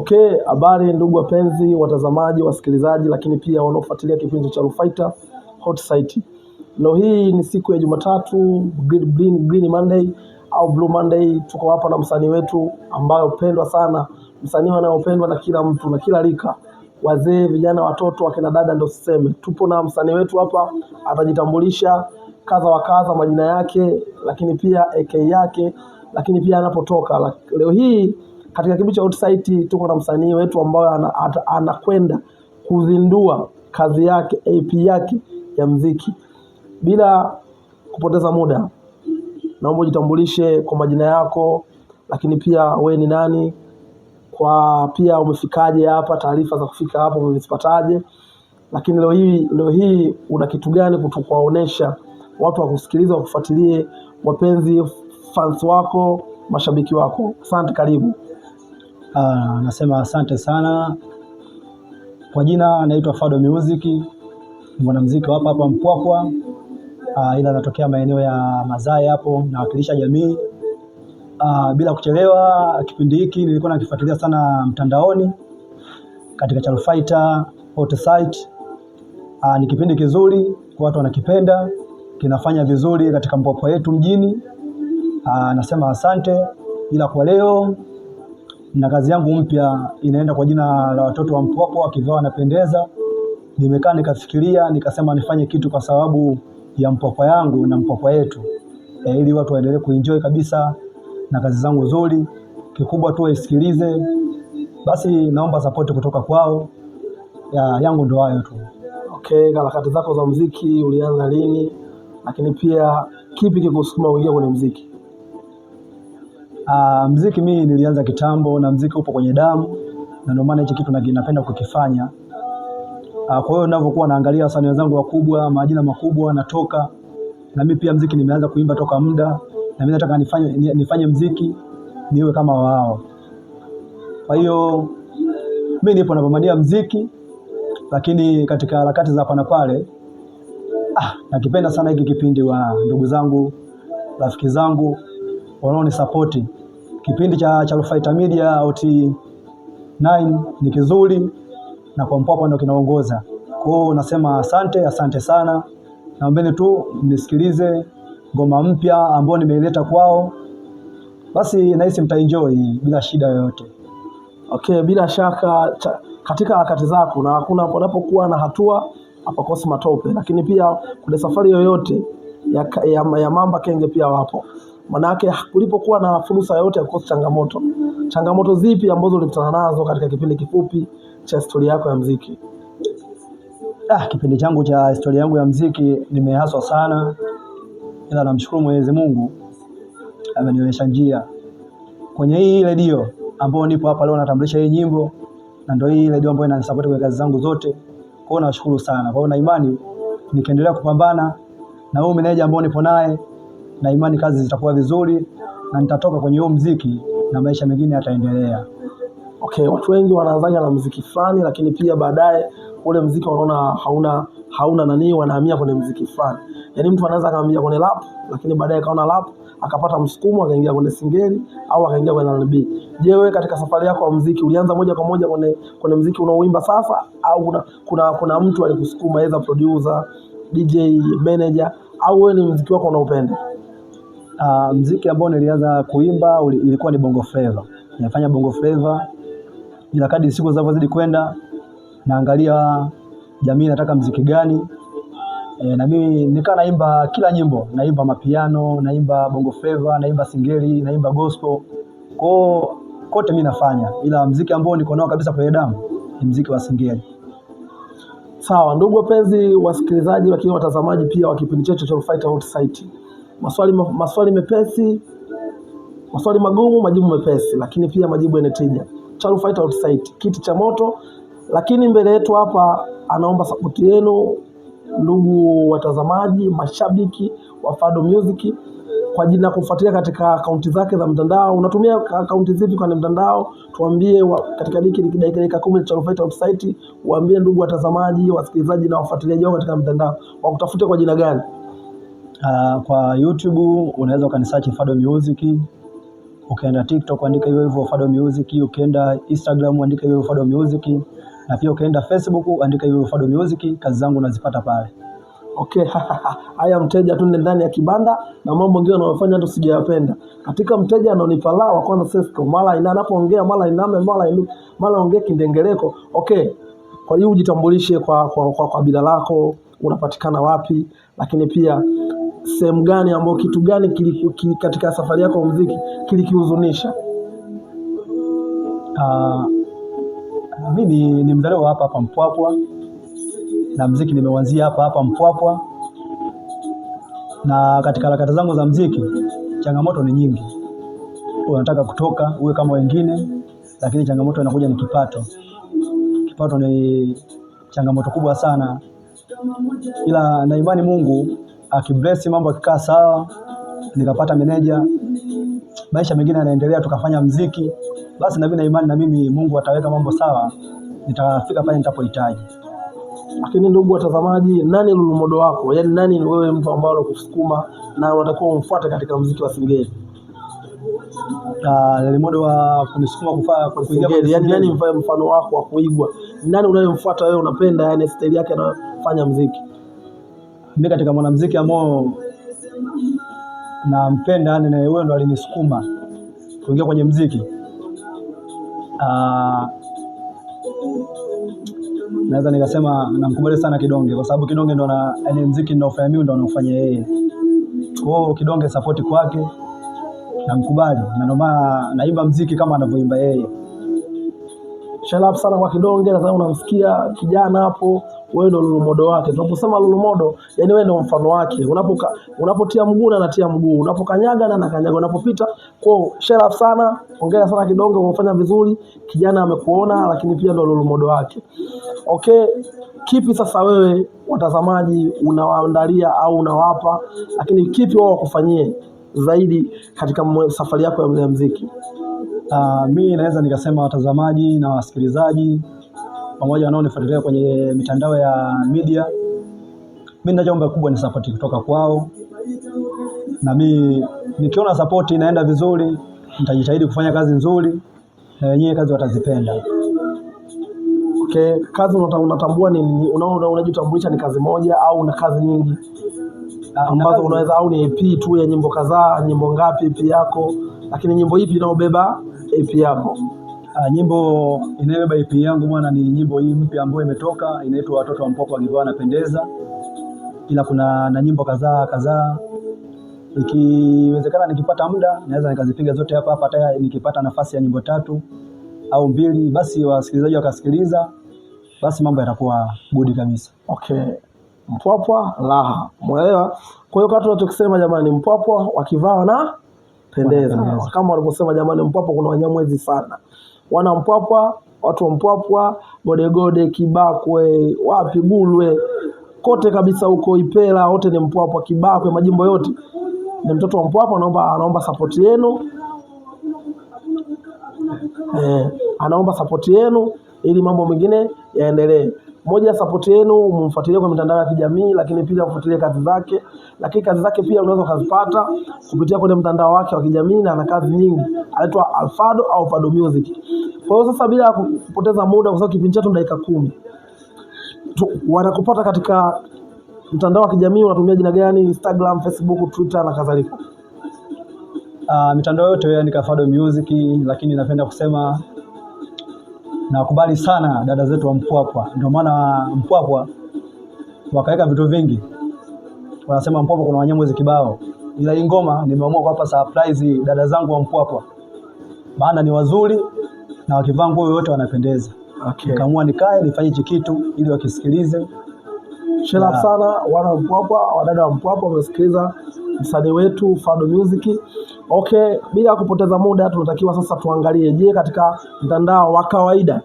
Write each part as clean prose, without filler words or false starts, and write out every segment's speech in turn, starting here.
Okay, habari ndugu wapenzi, watazamaji, wasikilizaji, lakini pia wanaofuatilia kipindi cha Fighter Hot Site. Leo hii ni siku ya Jumatatu, Green Monday au Blue Monday. Tuko hapa na msanii wetu ambaye upendwa sana, msanii anayopendwa na kila mtu na kila rika, wazee, vijana, watoto, akina dada, ndio siseme. Tupo na msanii wetu hapa, atajitambulisha kadha wa kadha, majina yake, lakini pia AK yake, lakini pia anapotoka. Leo hii katika kipindi cha Hot Site tuko na msanii wetu ambaye anakwenda kuzindua kazi yake, AP yake ya muziki. Bila kupoteza muda, naomba ujitambulishe kwa majina yako, lakini pia we ni nani, kwa pia umefikaje hapa, taarifa za kufika hapo umezipataje, lakini leo hii una kitu gani kutukuonesha watu wa kusikiliza, wakufuatilie, wapenzi, fans wako, mashabiki wako. Asante, karibu. Nasema asante sana. Kwa jina naitwa Fado Music, mwanamuziki hapa Mpwapwa, ila natokea maeneo ya Mazai hapo, nawakilisha jamii. Bila kuchelewa, kipindi hiki nilikuwa nakifuatilia sana mtandaoni katika Chalo Fighter Hot Site. Ni kipindi kizuri, watu wanakipenda, kinafanya vizuri katika Mpwapwa yetu mjini. Nasema asante. Ila kwa leo na kazi yangu mpya inaenda kwa jina la Watoto wa Mpwapwa, kivaa wanapendeza. Nimekaa nikafikiria, nikasema nifanye kitu kwa sababu ya Mpwapwa yangu na Mpwapwa yetu, ili watu waendelee kuenjoy kabisa na kazi zangu nzuri. Kikubwa tu waisikilize. Basi naomba support kutoka kwao. Yangu ndo hayo tu. Okay, harakati zako za muziki ulianza lini? Lakini pia kipi kikusukuma uingie kwenye muziki? Muziki mimi nilianza kitambo, na muziki upo kwenye damu, na ndio maana hichi kitu napenda kukifanya. Kwa hiyo ninavyokuwa naangalia wasanii wenzangu wakubwa, majina makubwa natoka, na mimi pia muziki nimeanza kuimba toka muda, na mimi nataka nifanye muziki niwe kama wao. Kwa hiyo mimi nipo napambania muziki, lakini katika harakati za hapa na pale, nakipenda sana hiki kipindi wa ndugu zangu, rafiki zangu wanaoni support. Kipindi cha Chalo Fighter Media Hot 9 ni kizuri, na kwa Mpwapwa ndio kinaongoza. Kwa hiyo nasema asante sana. Naombeni tu mnisikilize ngoma mpya ambayo nimeileta kwao. Basi nahisi mtaenjoy bila shida yoyote. Okay, bila shaka katika harakati zako, na hakuna unapokuwa na hatua hapakosi matope, lakini pia kuna safari yoyote ya mamba kenge pia wapo. Manake kulipokuwa na fursa yote ya kukosa changamoto. Changamoto zipi ambazo ulikutana nazo katika kipindi kifupi cha historia yako ya muziki? Kipindi changu cha historia yangu ya muziki nimehaswa sana, ila namshukuru Mwenyezi Mungu amenionyesha njia. Kwenye hii redio ambayo nipo hapa leo natambulisha hii nyimbo, na ndio hii redio ambayo inanisupport kwa kazi zangu zote. Kwa hiyo nashukuru sana. Kwa hiyo na imani nikiendelea kupambana na huyu meneja ambao nipo naye, na imani kazi zitakuwa vizuri na nitatoka kwenye huo muziki na maisha mengine yataendelea. Okay, watu wengi wanaanza na muziki fulani, lakini pia baadaye ule muziki wanaona hauna nani, wanahamia kwenye muziki fulani. Yaani mtu anaweza akahamia kwenye rap, lakini baadaye kaona rap akapata msukumo akaingia kwenye singeli au akaingia kwenye R&B. Je, wewe katika safari yako ya muziki ulianza moja kwa moja kwenye muziki unaoimba sasa, au kuna mtu alikusukuma, either producer, DJ, manager, au wewe ni muziki wako unaupenda? Muziki ambao nilianza kuimba ilikuwa ni Bongo Flava. Nilifanya Bongo Flava, ila kadri siku zinavyozidi kwenda naangalia jamii nataka muziki gani. Na mimi nikaa naimba kila nyimbo, naimba mapiano, naimba Bongo Flava, naimba singeli, naimba gospel. Kote mimi nafanya, ila muziki ambao niko nao kabisa kwenye damu ni muziki wa singeli. Sawa, ndugu wapenzi wasikilizaji, lakini watazamaji pia wa kipindi chetu cha Fighter Hot Site. Maswali mepesi, maswali magumu, majibu mepesi, lakini pia majibu yenye tija. Chalo Fighter Hot Site, kiti cha moto. Lakini mbele yetu hapa anaomba support yenu ndugu watazamaji, mashabiki wa Fado Music, kwa jina kufuatilia katika akaunti zake za mtandao. Unatumia akaunti zipi kwenye mtandao? Tuambie katika dakika 10 Chalo Fighter Hot Site, waambie ndugu watazamaji, wasikilizaji na wafuatiliaji wao katika mtandao wakutafute kwa jina gani? Kwa YouTube unaweza ukanisearch Fado Music. Ukienda TikTok andika hivyo hivyo Fado Music, ukienda Instagram andika hivyo hivyo Fado Music, na pia ukienda Facebook andika hivyo Fado Music. Kazi zangu unazipata pale. Okay, haya mteja tu ndani ya kibanda na mambo mengine anayofanya tu sijayapenda. Katika mteja ananipa la wa kwanza Sesco, mara anapoongea mara iname mara ongea kindengeleko. Okay. Kwa hiyo ujitambulishe kwa bila lako, unapatikana wapi, lakini pia sehemu gani ambayo kitu gani katika safari yako ya muziki kilikihuzunisha? Mimi ni mzaliwa hapa Mpwapwa na muziki nimeuanzia hapa Mpwapwa, na katika harakati zangu za muziki changamoto ni nyingi. Unataka kutoka uwe kama wengine, lakini changamoto inakuja ni kipato. Kipato ni changamoto kubwa sana, ila na imani Mungu akibless mambo akikaa sawa, nikapata meneja, maisha mengine yanaendelea, tukafanya muziki, basi na mimi na imani na mimi Mungu ataweka mambo sawa, nitafika pale nitapohitaji. Lakini ndugu watazamaji, nani role model wako? Yaani nani ni wewe mtu ambaye unakusukuma na unatakiwa umfuate katika muziki wa Singeli? Role model wa kunisukuma kwa Singeli, yaani nani mfano wako wa kuigwa? Nani unayemfuata wewe unapenda, yaani style yake anafanya muziki? Mimi katika mwanamuziki ambao nampenda, yani na wewe ndo alinisukuma kuingia kwenye muziki, naweza nikasema namkubali sana Kidonge, kwa sababu Kidonge ndo yaani muziki ninaofanya mimi ndo anaofanya yeye. Kwa hiyo Kidonge support kwake namkubali, na ndio maana naimba muziki kama anavyoimba yeye. Shout sana kwa Kidonge, na sasa unamsikia kijana hapo, wewe ndo role model wake. Tunaposema role model, yani wewe ndo mfano wake. Unapotia mguu na anatia mguu, unapokanyaga na anakanyaga, unapopita. Kwa shout sana, hongera sana Kidonge, umefanya vizuri. Kijana amekuona, lakini pia ndo role model wake. Okay, kipi sasa wewe watazamaji unawaandalia au unawapa, lakini kipi wao wakufanyie zaidi katika safari yako ya muziki? Mimi naweza nikasema watazamaji na wasikilizaji pamoja wanaonifuatilia kwenye mitandao ya media, mimi ninachoomba kubwa ni support kutoka kwao, na mimi nikiona support inaenda vizuri nitajitahidi kufanya kazi nzuri na wenyewe kazi watazipenda. Okay, kazi unatambua ni unajitambulisha ni kazi moja au na kazi nyingi ambazo unaweza, au ni EP tu ya nyimbo kadhaa? Nyimbo ngapi EP yako, lakini nyimbo ipi inaobeba EP yako? Nyimbo inayobeba EP yangu bwana ni nyimbo hii mpya ambayo imetoka, inaitwa Watoto wa Mpwapwa Givao Anapendeza. Ila kuna na nyimbo kadhaa, ikiwezekana nikipata muda naweza nikazipiga zote hapa hata nikipata nafasi ya nyimbo 3 au 2, basi wasikilizaji wakasikiliza, basi mambo yatakuwa good kabisa. Okay, Mpwapwa raha, umeelewa? Kwa hiyo kama tunachokisema jamani, Mpwapwa wakivaa na pendeza. Kama walivyosema jamani, Mpwapwa kuna wanyamwezi sana. Wana Mpwapwa, watu wa Mpwapwa, Godegode, Kibakwe, wapi Bulwe, kote kabisa huko Ipela, wote ni Mpwapwa. Kibakwe, majimbo yote ni mtoto wa Mpwapwa. Anaomba support yenu, anaomba support yenu ili mambo mengine yaendelee. Moja ya support yenu, mumfuatilie kwa mitandao ya kijamii, lakini pia mfuatilie kazi zake. Lakini kazi zake pia unaweza kuzipata kupitia kwenye mtandao wake wa kijamii, na ana kazi nyingi. Anaitwa Alfado au Fado Music. Kwa hiyo sasa, bila kupoteza muda, kwa sababu kipindi chetu dakika 10, wanakupata katika mtandao wa kijamii, unatumia jina gani? Instagram, Facebook, Twitter na kadhalika? Mitandao yote ni Fado Music, lakini napenda kusema nakubali sana dada zetu wa Mpwapwa. Ndio maana Mpwapwa wakaweka vitu vingi, wanasema Mpwapwa kuna wanyamwezi kibao, ila hii ngoma nimeamua kuwapa surprise dada zangu wa Mpwapwa, maana ni wazuri na wakivaa nguo yote wanapendeza. Okay. Nikaamua nikae nifanye kitu ili wakisikilize. Shout sana wana Mpwapwa, wadada wa Mpwapwa, wamesikiliza msanii wetu Fado Music. Okay, bila kupoteza muda tunatakiwa sasa tuangalie, je, katika mtandao wa kawaida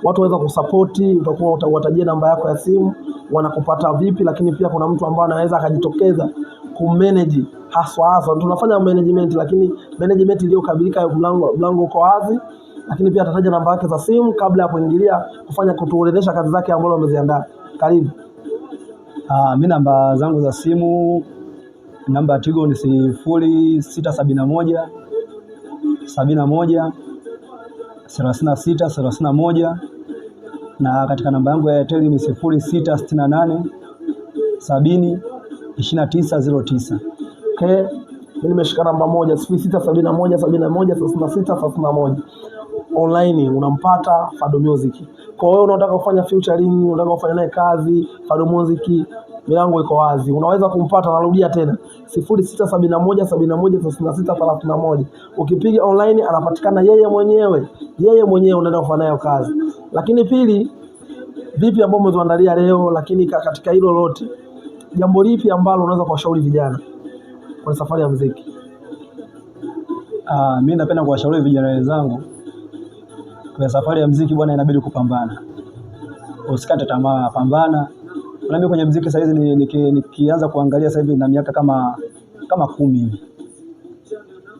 watu waweza kusupporti, utakuwa utawatajia namba yako ya simu, wanakupata vipi? Lakini pia kuna mtu ambaye anaweza akajitokeza kumanage haswa tunafanya management, lakini management iliyokabilika, mlango uko wazi, lakini pia atataja namba yake za simu kabla ya kuingilia kufanya kutuelezesha kazi zake ambazo wameziandaa. Karibu. Mimi namba zangu za simu, namba ya Tigo ni 0671 71 36 31, na katika namba yangu ya Airtel ni 0668 70 2909. Okay, mimi nimeshika namba moja 0671 71 36 31. Online unampata Fado Music. Kwa hiyo unataka kufanya featuring, unataka kufanya naye kazi, Fado Music, milango iko wazi. Unaweza kumpata, narudia tena, 0671 71 36 31. Ukipiga online anapatikana yeye mwenyewe unaenda kufanya naye kazi. Lakini pili, vipi ambao umetuandalia leo, lakini katika hilo lote, jambo lipi ambalo unaweza kuwashauri vijana kwa safari ya muziki? Mimi napenda kuwashauri vijana wenzangu kwa safari ya muziki bwana, inabidi kupambana. Usikate tamaa, pambana. Mimi kwenye muziki sasa hizi nikianza kuangalia sasa hivi na miaka kama 10 hivi.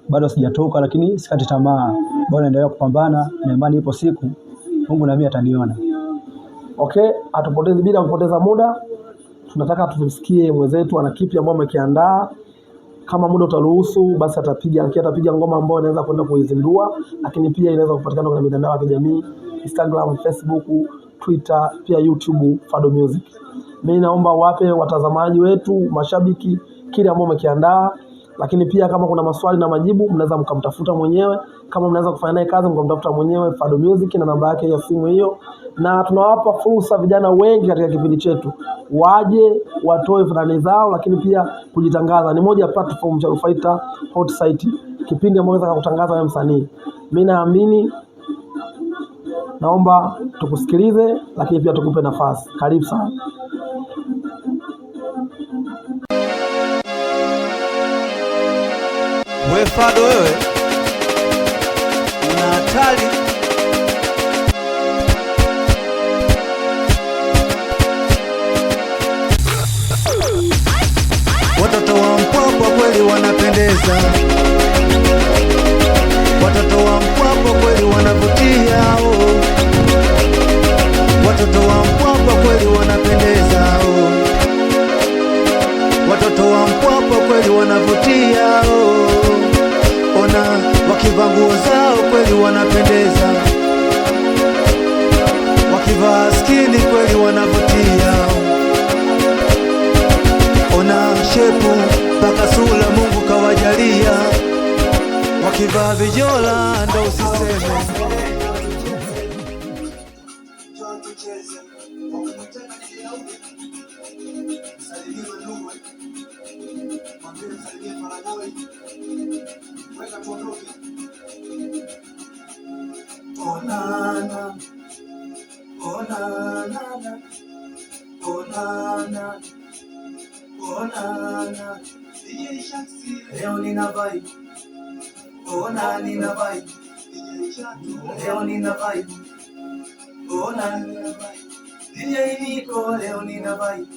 Bado sijatoka, lakini sikate tamaa. Bwana, endelea kupambana na imani ipo siku Mungu na mimi ataniona. Okay, atupoteze bila kupoteza muda. Tunataka tumsikie mwenzetu ana kipi ambacho amekiandaa. Kama muda utaruhusu basi atapiga ngoma ambayo inaweza kwenda kuizindua, lakini pia inaweza kupatikana kwenye mitandao ya kijamii, Instagram, Facebook, Twitter, pia YouTube, Fado Music. Mimi naomba wape watazamaji wetu, mashabiki, kile ambacho umekiandaa, lakini pia kama kuna maswali na majibu mnaweza mkamtafuta mwenyewe, kama mnaweza kufanya naye kazi mkamtafuta mwenyewe Fado Music na namba yake ya simu hiyo. Na tunawapa fursa vijana wengi katika kipindi chetu waje watoe fanani zao, lakini pia kujitangaza. Ni moja ya platform cha Fighter Hot Site, kipindi ambacho unaweza kutangaza wewe msanii. Mimi naamini, naomba tukusikilize, lakini pia tukupe nafasi. Karibu sana. Wewe Fado, wewe una hatari. Watoto wa Mpwapwa kweli wanapendeza, watoto wa Mpwapwa kweli wanavutia, watoto wa Mpwapwa kweli wanapendeza, watoto wa Mpwapwa kweli wanavutia, ona wakivaa nguo zao kweli wanapendeza, wakivaa skini kweli wanavutia, ona shepu mpaka sura Mungu kawajalia, wakivaa vijola ndo usiseme. Onana, onana, onana, onana. Leo nina vibe. Ona nina vibe. Leo nina vibe. Ona nina vibe. DJ Niko leo nina vibe.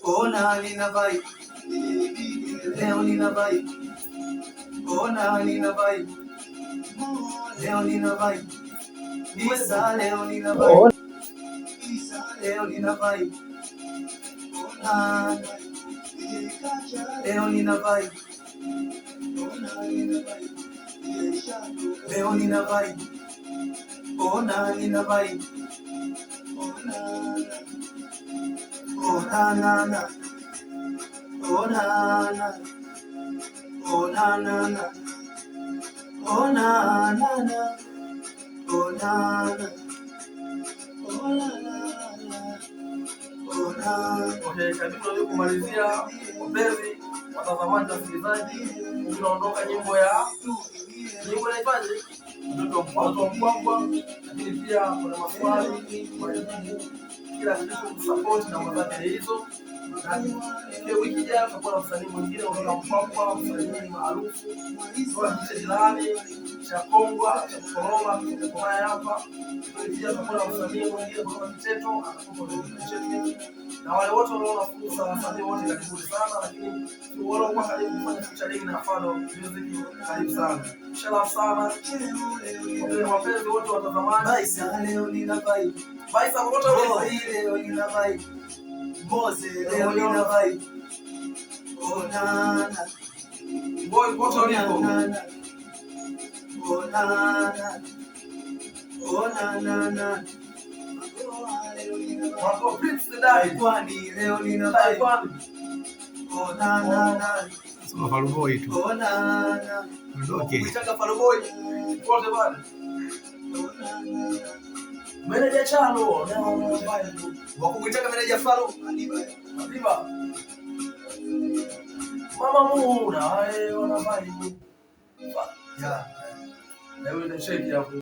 Ona nina vibe. Leo nina vibe. Ona nina vibe. Leo nina vibe. Nisa leo nina vibe. Leo nina vibe. Ona leo nina vibe. Leo nina vibe. Ona nina vibe. Onana, onana, onana, onana, onana, onana. Okay, kabla kumalizia, wapenzi watazamaji na wasikilizaji, tunaondoka nyimbo inaitwaje? Mtoto wa Mpwapwa, lakini pia kuna maswali, majibu, kila kitu support na mwadhani hizo. Na wiki ijayo tutakuwa na msanii mwingine wa Mpwapwa, msanii maarufu kwa jirani cha Kongwa, cha Koroma, kwa hapa. Pia tutakuwa na msanii mwingine kutoka Kiteto, atakuwa Kiteto. Na wale wote wanaona fursa, wasanii wote karibuni sana, lakini wale kwa karibu kufanya featuring na Fado Music, karibu sana. Shalom sana. Wapenzi wote watazamaji. Baisa leo nina vibe. Baisa wote leo nina vibe. Mose leo nina vibe. Onana. Boy wote walipo. Oh na na. Oh na na na. Wako Prince the Daddy kwani leo nina vibe. Oh na na na. Soma Falboy tu. Oh na na. Ondoke. Unataka Falboy? Wote bwana. Meneja Chalo na vibe. Wako kuitaka meneja Falo? Adiba. Mama Muna wana vibe. Yeah. Leo ndio shake hapo.